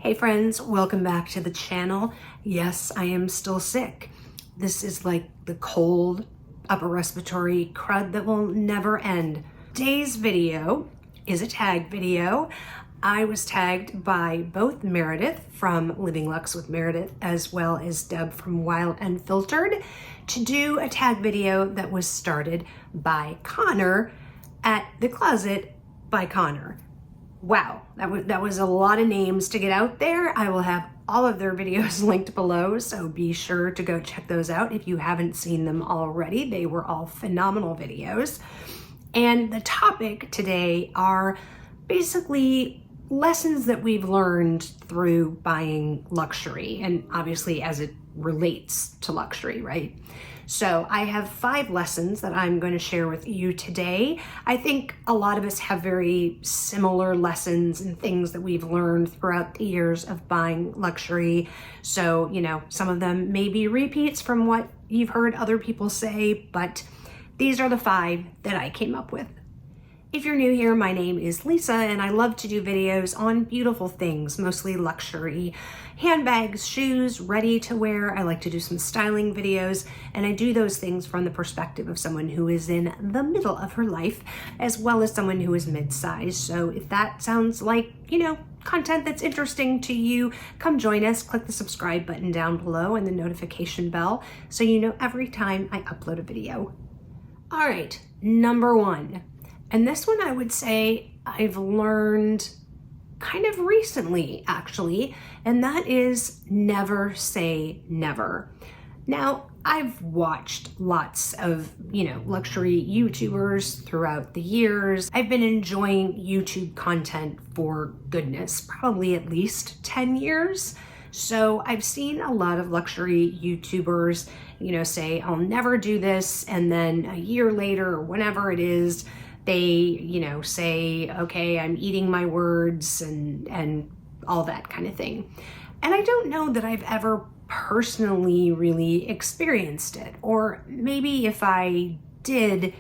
Hey friends, welcome back to the channel. Yes, I am still sick. This is like the cold, upper respiratory crud that will never end. Today's video is a tag video. I was tagged by both Meredith from Living Lux with Meredith as well as Deb from Wild Unfiltered to do a tag video that was started by Connor at The Closet by Connor. Wow, that was a lot of names to get out there. I will have all of their videos linked below, so be sure to go check those out if you haven't seen them already. They were all phenomenal videos. And the topic today are basically lessons that we've learned through buying luxury, and obviously as it relates to luxury, right? So I have 5 lessons that I'm going to share with you today. I think a lot of us have very similar lessons and things that we've learned throughout the years of buying luxury. So, you know, some of them may be repeats from what you've heard other people say, but these are the 5 that I came up with. If you're new here, my name is Lisa and I love to do videos on beautiful things, mostly luxury, handbags, shoes, ready to wear. I like to do some styling videos, and I do those things from the perspective of someone who is in the middle of her life, as well as someone who is mid-sized. So if that sounds like, you know, content that's interesting to you, come join us. Click the subscribe button down below and the notification bell so you know every time I upload a video. All right, number 1. And this one I would say I've learned kind of recently, actually, and that is never say never. Now, I've watched lots of, luxury YouTubers throughout the years. I've been enjoying YouTube content for goodness, probably at least 10 years. So I've seen a lot of luxury YouTubers, say, I'll never do this. And then a year later, or whenever it is, they, say, okay, I'm eating my words and all that kind of thing. And I don't know that I've ever personally really experienced it, or maybe if I did,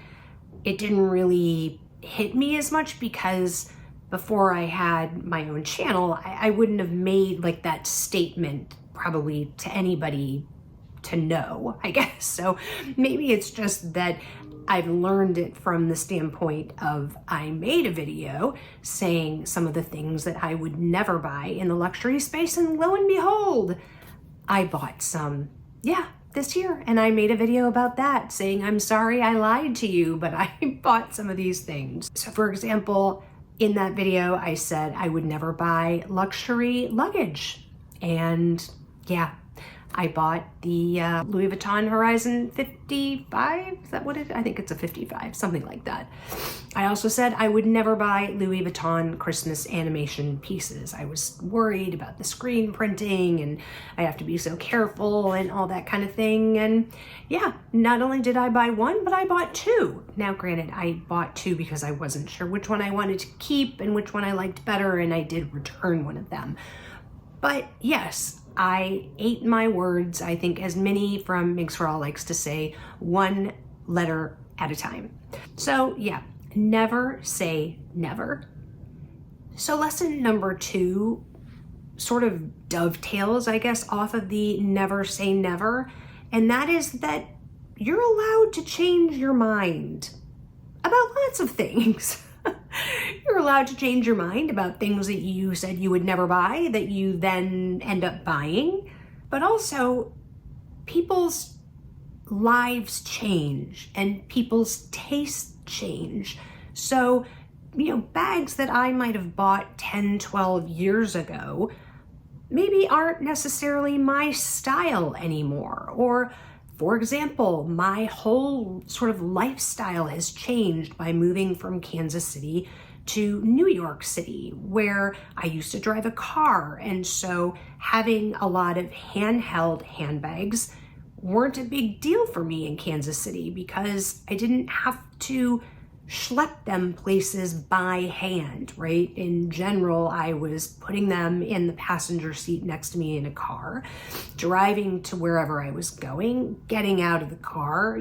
it didn't really hit me as much because before I had my own channel, I wouldn't have made like that statement probably to anybody to know, I guess. So maybe it's just that I've learned it from the standpoint of I made a video saying some of the things that I would never buy in the luxury space, and lo and behold, I bought some, this year. And I made a video about that saying, I'm sorry I lied to you, but I bought some of these things. So for example, in that video, I said I would never buy luxury luggage. And I bought the Louis Vuitton Horizon 55, is that what it is? I think it's a 55, something like that. I also said I would never buy Louis Vuitton Christmas animation pieces. I was worried about the screen printing and I have to be so careful and all that kind of thing. And not only did I buy one, but I bought 2. Now granted, I bought 2 because I wasn't sure which one I wanted to keep and which one I liked better, and I did return one of them. But yes, I ate my words. I think as Minnie from Makes For All likes to say, 1 letter at a time. So never say never. So lesson number 2 sort of dovetails, I guess, off of the never say never. And that is that you're allowed to change your mind about lots of things. You're allowed to change your mind about things that you said you would never buy that you then end up buying. But also, people's lives change and people's tastes change. So, bags that I might have bought 10, 12 years ago maybe aren't necessarily my style anymore. Or, for example, my whole sort of lifestyle has changed by moving from Kansas City to New York City, where I used to drive a car. And so having a lot of handheld handbags weren't a big deal for me in Kansas City because I didn't have to schlep them places by hand, right? In general, I was putting them in the passenger seat next to me in a car, driving to wherever I was going, getting out of the car,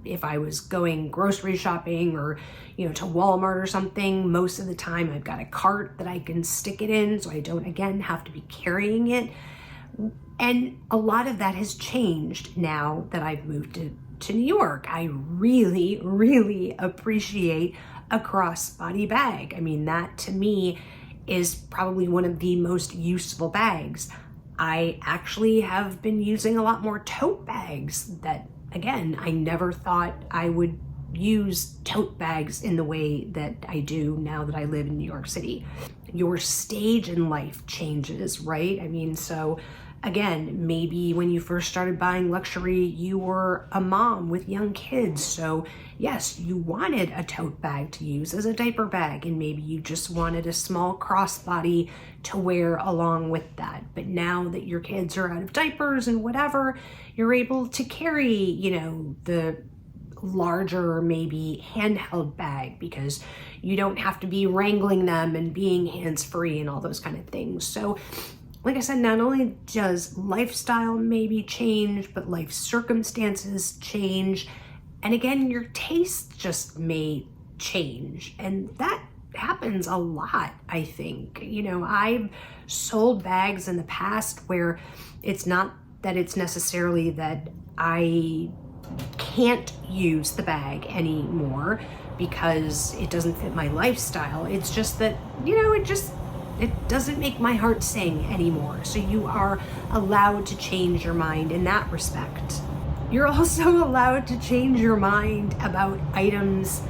if I was going grocery shopping or, to Walmart or something, most of the time I've got a cart that I can stick it in so I don't, again, have to be carrying it. And a lot of that has changed now that I've moved to New York. I really, really appreciate a crossbody bag. I mean, that to me is probably one of the most useful bags. I actually have been using a lot more tote bags that, again, I never thought I would use tote bags in the way that I do now that I live in New York City. Your stage in life changes, right? I mean, so again, maybe when you first started buying luxury, you were a mom with young kids. So yes, you wanted a tote bag to use as a diaper bag, and maybe you just wanted a small crossbody to wear along with that. But now that your kids are out of diapers and whatever, you're able to carry, the larger, maybe handheld bag, because you don't have to be wrangling them and being hands-free and all those kind of things. So like I said, not only does lifestyle maybe change, but life circumstances change. And again, your taste just may change. And that happens a lot, I think. I've sold bags in the past where it's not that it's necessarily that I can't use the bag anymore because it doesn't fit my lifestyle. It's just that, it doesn't make my heart sing anymore. So you are allowed to change your mind in that respect. You're also allowed to change your mind about items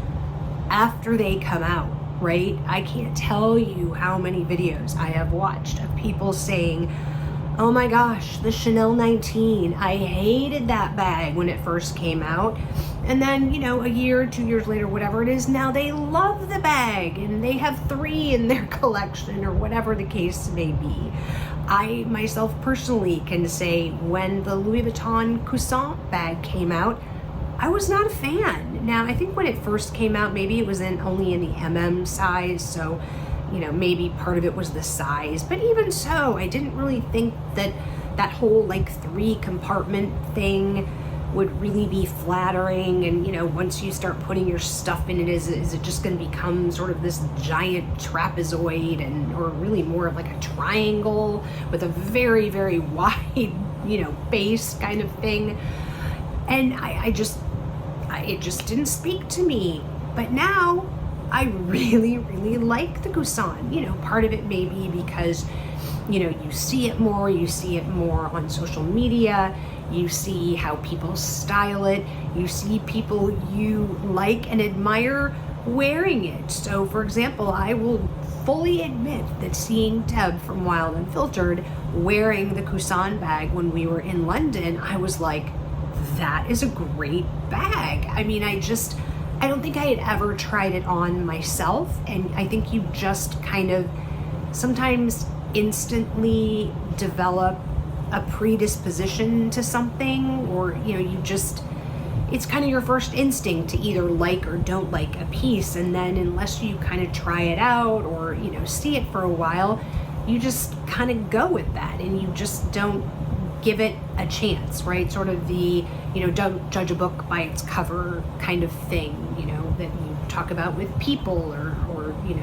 after they come out, right? I can't tell you how many videos I have watched of people saying, oh my gosh, the Chanel 19, I hated that bag when it first came out. And then, a year, 2 years later, whatever it is, now they love the bag and they have 3 in their collection or whatever the case may be. I myself personally can say when the Louis Vuitton Cousin bag came out, I was not a fan. Now, I think when it first came out, maybe it was only in the MM size, so maybe part of it was the size, but even so, I didn't really think that whole 3 compartment thing would really be flattering. And once you start putting your stuff in it, is it just going to become sort of this giant trapezoid or really more of like a triangle with a very, very wide, base kind of thing. And it just didn't speak to me. But now I really, really like the Cousin. Part of it may be because, you see it more on social media, you see how people style it, you see people you like and admire wearing it. So for example, I will fully admit that seeing Deb from Wild Unfiltered wearing the Cousin bag when we were in London, I was like, that is a great bag. I mean, I don't think I had ever tried it on myself, and I think you just kind of sometimes instantly develop a predisposition to something, or it's kind of your first instinct to either like or don't like a piece, and then unless you kind of try it out or see it for a while, you just kind of go with that and you just don't give it a chance, right? Sort of the don't judge a book by its cover kind of thing, that you talk about with people, or you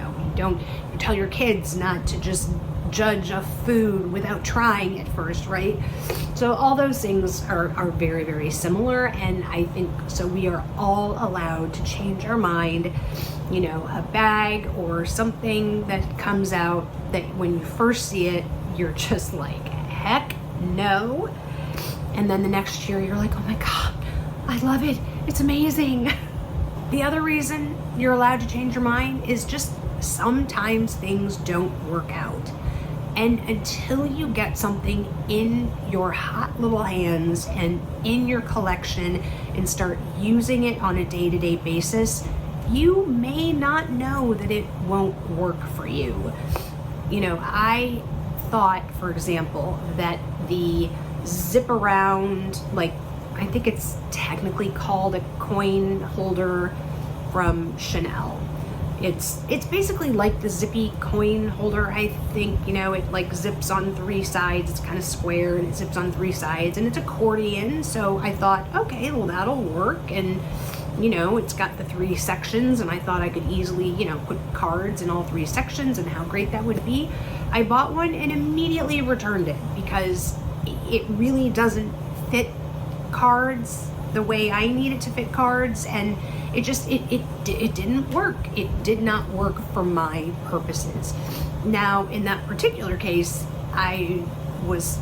tell your kids not to just judge a food without trying it first, right? So all those things are very, very similar, and I think so we are all allowed to change our mind. A bag or something that comes out that when you first see it, you're just like, heck no. And then the next year you're like, oh my God, I love it. It's amazing. The other reason you're allowed to change your mind is just sometimes things don't work out. And until you get something in your hot little hands and in your collection and start using it on a day-to-day basis, you may not know that it won't work for you. I thought, for example, that the zip around, I think it's technically called a coin holder from Chanel. It's basically like the zippy coin holder, I think. You know, it like zips on 3 sides. It's kind of square and it zips on 3 sides, and it's accordion. So I thought, okay, well, that'll work. And you know, it's got the 3 sections, and I thought I could easily, you know, put cards in all 3 sections and how great that would be. I bought one and immediately returned it because it really doesn't fit cards the way I need it to fit cards, and it just it didn't work. It did not work for my purposes. Now, in that particular case, I was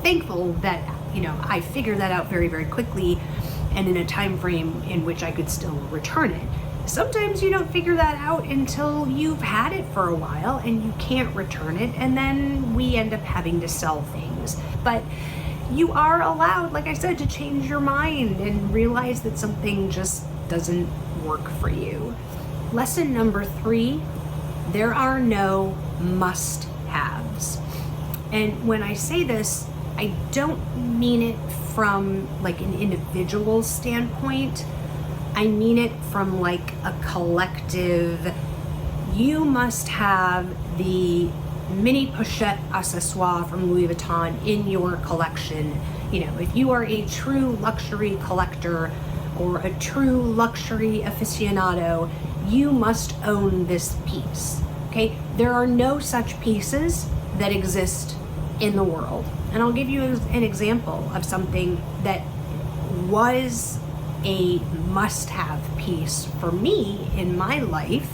thankful that, you know, I figured that out very, very quickly and in a time frame in which I could still return it. Sometimes you don't figure that out until you've had it for a while and you can't return it, and then we end up having to sell things. But you are allowed, like I said, to change your mind and realize that something just doesn't work for you. Lesson number 3, there are no must-haves. And when I say this, I don't mean it from like an individual standpoint. I mean it from like a collective. You must have the mini pochette accessoire from Louis Vuitton in your collection. You know, if you are a true luxury collector or a true luxury aficionado, you must own this piece. Okay, there are no such pieces that exist in the world. And I'll give you an example of something that was a must-have piece for me in my life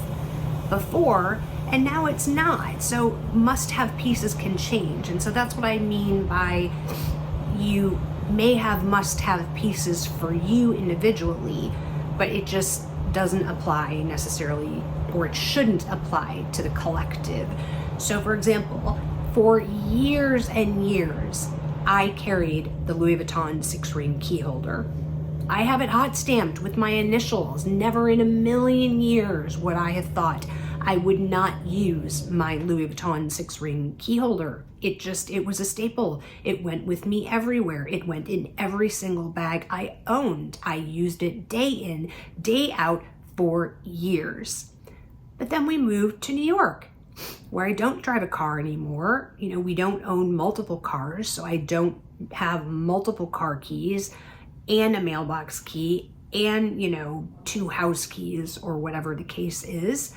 before, and now it's not. So must-have pieces can change. And so that's what I mean by you may have must-have pieces for you individually, but it just doesn't apply necessarily, or it shouldn't apply to the collective. So for example, for years and years, I carried the Louis Vuitton 6-ring key holder. I have it hot stamped with my initials. Never in a million years would I have thought I would not use my Louis Vuitton 6-ring key holder. It was a staple. It went with me everywhere. It went in every single bag I owned. I used it day in, day out for years. But then we moved to New York, where I don't drive a car anymore. You know, we don't own multiple cars, so I don't have multiple car keys and a mailbox key and, you know, 2 house keys or whatever the case is.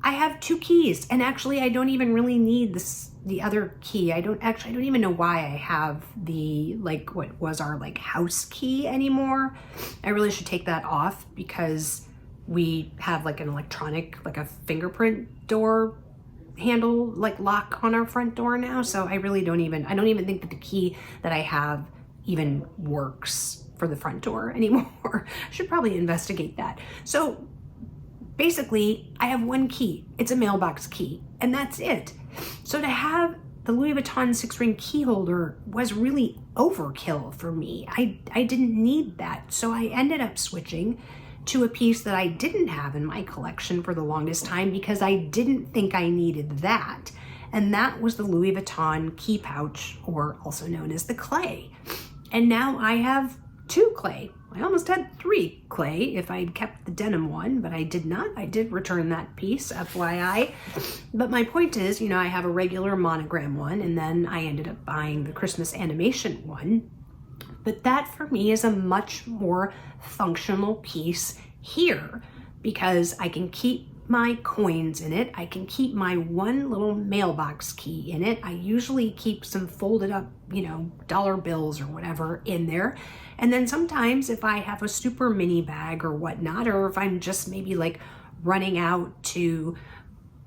I have 2 keys, and actually I don't even really need the other key. I don't even know why I have the, like, what was our like house key anymore. I really should take that off because we have like an electronic, like a fingerprint door handle, like lock on our front door now. So I don't even think that the key that I have even works for the front door anymore. I should probably investigate that. So basically I have 1 key. It's a mailbox key, and that's it. So to have the Louis Vuitton 6-ring key holder was really overkill for me. I didn't need that. So I ended up switching to a piece that I didn't have in my collection for the longest time because I didn't think I needed that. And that was the Louis Vuitton key pouch, or also known as the clay. And now I have 2 clay. I almost had 3 clay if I'd kept the denim one, but I did not. I did return that piece, FYI. But my point is, you know, I have a regular monogram one, and then I ended up buying the Christmas animation one. But that for me is a much more functional piece here because I can keep my coins in it. I can keep my 1 little mailbox key in it. I usually keep some folded up, you know, dollar bills or whatever in there. And then sometimes if I have a super mini bag or whatnot, or if I'm just maybe like running out to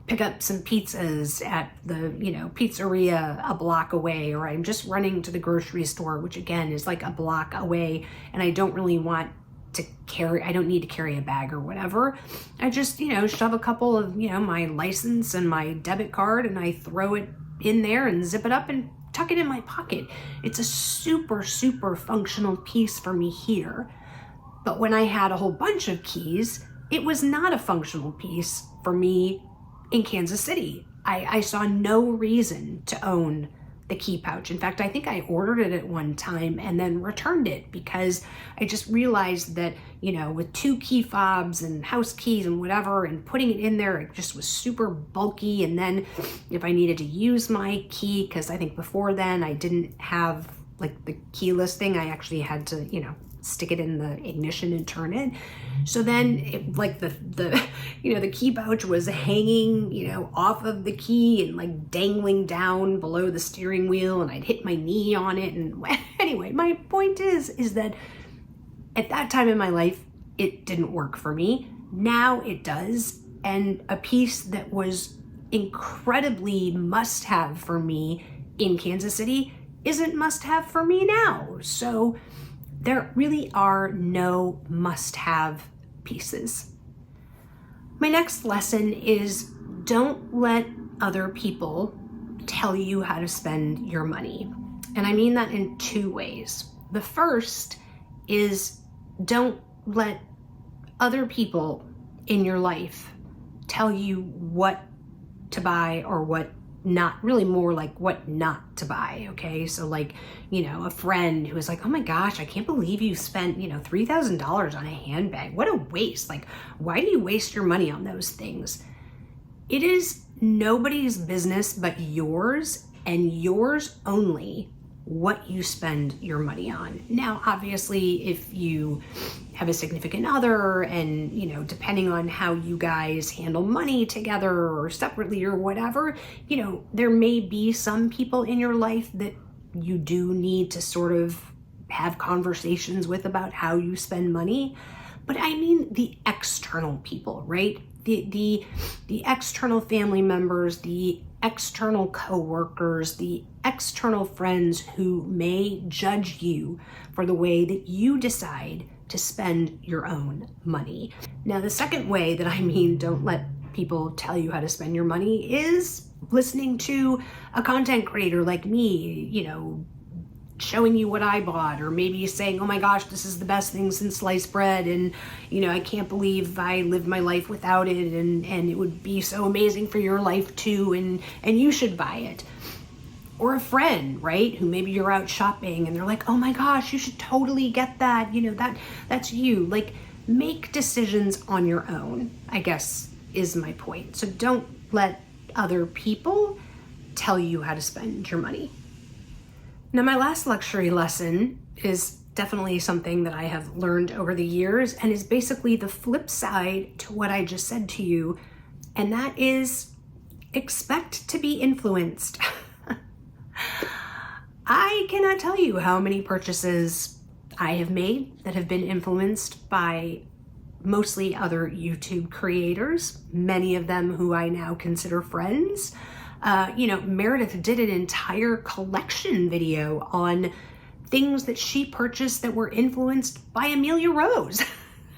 pick up some pizzas at the, you know, pizzeria a block away, or I'm just running to the grocery store, which again is like a block away, and I don't really want to carry, I don't need to carry a bag or whatever. I just, you know, shove a couple of, you know, my license and my debit card, and I throw it in there and zip it up and tuck it in my pocket. It's a super, super functional piece for me here. But when I had a whole bunch of keys, it was not a functional piece for me in Kansas City. I saw no reason to own the key pouch. In fact, I think I ordered it at one time and then returned it because I just realized that, you know, with 2 key fobs and house keys and whatever, and putting it in there, it just was super bulky. And then if I needed to use my key, because I think before then I didn't have like the keyless thing, I actually had to, you know, stick it in the ignition and turn it. So then it, like the you know, the key pouch was hanging, you know, off of the key and like dangling down below the steering wheel, and I'd hit my knee on it. And anyway, my point is that at that time in my life, it didn't work for me. Now it does. And a piece that was incredibly must-have for me in Kansas City isn't must-have for me now. So there really are no must-have pieces. My next lesson is don't let other people tell you how to spend your money. And I mean that in 2 ways. The first is don't let other people in your life tell you what to buy or what not, really more like what not to buy, okay? So like, you know, a friend who is like, oh my gosh, I can't believe you spent, you know, $3,000 on a handbag. What a waste. Like, why do you waste your money on those things? It is nobody's business but yours, and yours only, what you spend your money on. Now, obviously, if you have a significant other and, you know, depending on how you guys handle money together or separately or whatever, you know, there may be some people in your life that you do need to sort of have conversations with about how you spend money. But I mean the external people, right? The external family members, the external coworkers, the external friends who may judge you for the way that you decide to spend your own money. Now, the second way that I mean don't let people tell you how to spend your money is listening to a content creator like me, you know, showing you what I bought, or maybe saying, oh my gosh, this is the best thing since sliced bread, and you know, I can't believe I lived my life without it, and it would be so amazing for your life too, and you should buy it. Or a friend, right, who maybe you're out shopping and they're like, oh my gosh, you should totally get that, you know, that's you. Like, make decisions on your own, I guess is my point. So don't let other people tell you how to spend your money. Now, my last luxury lesson is definitely something that I have learned over the years and is basically the flip side to what I just said to you, and that is expect to be influenced. I cannot tell you how many purchases I have made that have been influenced by mostly other YouTube creators, many of them who I now consider friends. You know, Meredith did an entire collection video on things that she purchased that were influenced by Amelia Rose.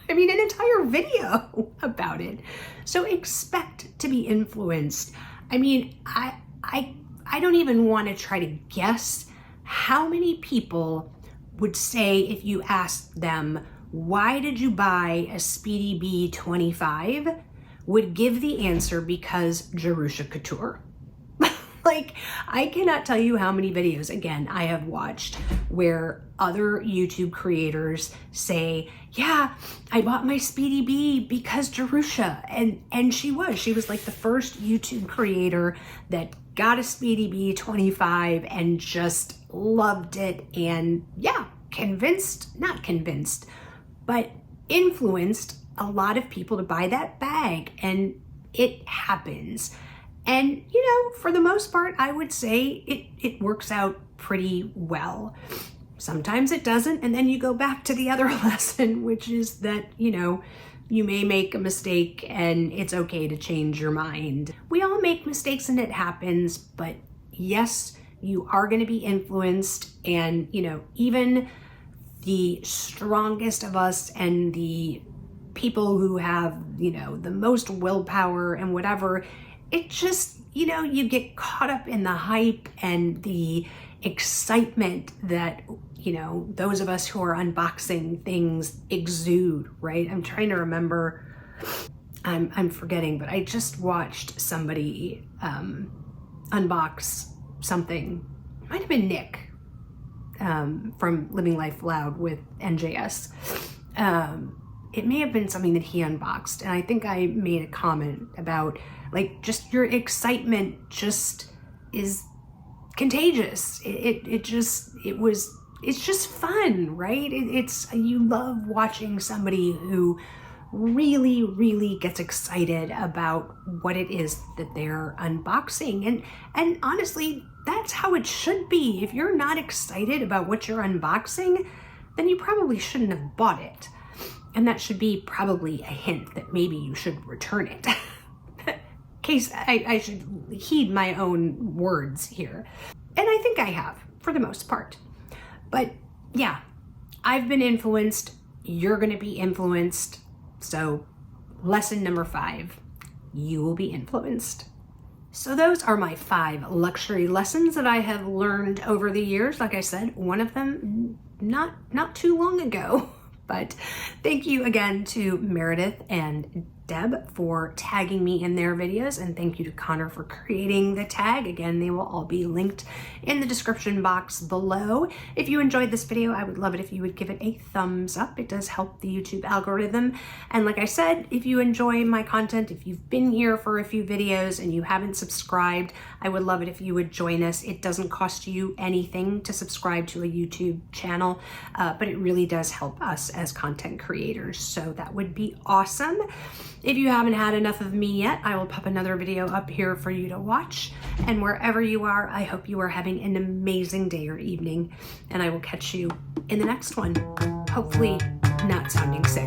I mean, an entire video about it. So expect to be influenced. I mean, I don't even want to try to guess how many people would say if you asked them, why did you buy a Speedy B25, would give the answer because Jerusha Couture. Like, I cannot tell you how many videos, again, I have watched where other YouTube creators say, yeah, I bought my Speedy B because Jerusha. And she was like the first YouTube creator that got a Speedy B25 and just loved it. And yeah, not convinced, but influenced a lot of people to buy that bag. And it happens. And, you know, for the most part, I would say it works out pretty well. Sometimes it doesn't, and then you go back to the other lesson, which is that, you know, you may make a mistake and it's okay to change your mind. We all make mistakes and it happens, but yes, you are going to be influenced, and, you know, even the strongest of us and the people who have, you know, the most willpower and whatever, it just, you know, you get caught up in the hype and the excitement that, you know, those of us who are unboxing things exude, right? I'm trying to remember, I'm forgetting, but I just watched somebody unbox something. might have been Nick from Living Life Loud with NJS. It may have been something that he unboxed, and I think I made a comment about like just your excitement just is contagious. It's just fun, right? You love watching somebody who really gets excited about what it is that they're unboxing. And honestly, that's how it should be. If you're not excited about what you're unboxing, then you probably shouldn't have bought it. And that should be probably a hint that maybe you should return it. Case I should heed my own words here. And I think I have, for the most part. But yeah, I've been influenced. You're going to be influenced. So lesson number 5, you will be influenced. So those are my 5 luxury lessons that I have learned over the years. Like I said, one of them not too long ago. But thank you again to Meredith and Deb for tagging me in their videos, and thank you to Connor for creating the tag. Again, they will all be linked in the description box below. If you enjoyed this video, I would love it if you would give it a thumbs up. It does help the YouTube algorithm. And like I said, if you enjoy my content, if you've been here for a few videos and you haven't subscribed, I would love it if you would join us. It doesn't cost you anything to subscribe to a YouTube channel, but it really does help us as content creators. So that would be awesome. If you haven't had enough of me yet, I will pop another video up here for you to watch. And wherever you are, I hope you are having an amazing day or evening. And I will catch you in the next one. Hopefully not sounding sick.